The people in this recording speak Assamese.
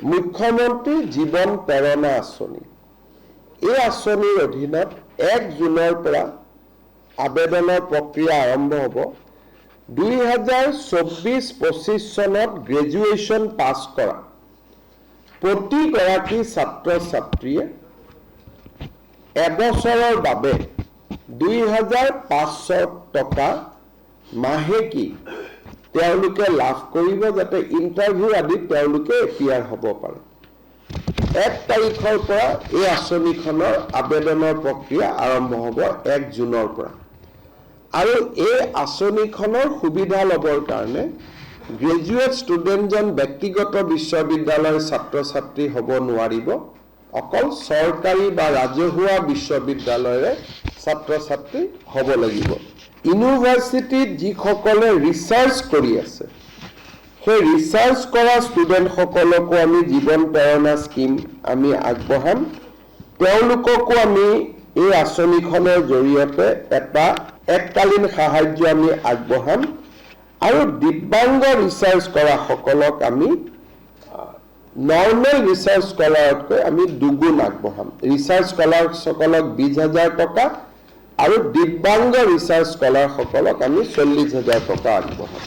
মুখ্যমন্ত্ৰী জীৱন প্ৰেৰণা আঁচনি এই আঁচনিৰ অধীনত 1 জুনৰ পৰা আবেদনৰ প্ৰক্ৰিয়া আৰম্ভ হ'ব 2024-25 চনত গ্ৰেজুৱেশ্যন পাছ কৰা প্ৰতিগৰাকী ছাত্ৰ ছাত্ৰীয়ে এবছৰৰ বাবে 2,500 টকা মাহেকী তেওঁলোকে লাভ কৰিব যাতে ইণ্টাৰভিউ আদি তেওঁলোকে এপিয়াৰ হ'ব পাৰে 1 তাৰিখৰ পৰা এই আঁচনিখনৰ আবেদনৰ প্ৰক্ৰিয়া আৰম্ভ হ'ব 1 জুনৰ পৰা আৰু এই আঁচনিখনৰ সুবিধা ল'বৰ কাৰণে গ্ৰেজুৱেট ষ্টুডেণ্টজন ব্যক্তিগত বিশ্ববিদ্যালয়ৰ ছাত্ৰ ছাত্ৰী হ'ব নোৱাৰিব অকল চৰকাৰী বা ৰাজহুৱা বিশ্ববিদ্যালয়ৰে ছাত্ৰ ছাত্ৰী হ'ব লাগিব ইউনিভাৰ্চিটিত যিসকলে ৰিচাৰ্চ কৰি আছে সেই ৰিচাৰ্চ কৰা ষ্টুডেণ্টসকলকো আমি জীৱন প্ৰেৰণা স্কিম আমি আগবঢ়াম তেওঁলোককো আমি এই আঁচনিখনৰ জৰিয়তে এটা এককালীন সাহায্য আমি আগবঢ়াম আৰু দিব্যাংগ ৰিচাৰ্চ কৰা সকলক আমি নৰ্মেল ৰিচাৰ্চ স্কলাৰতকৈ আমি দুগুণ আগবঢ়াম ৰিচাৰ্চ স্কলাৰসকলক 20,000 টকা আৰু দিব্যাংগ ৰিচাৰ্চ স্কলাৰসকলক আমি 40,000 টকা আগবঢ়াম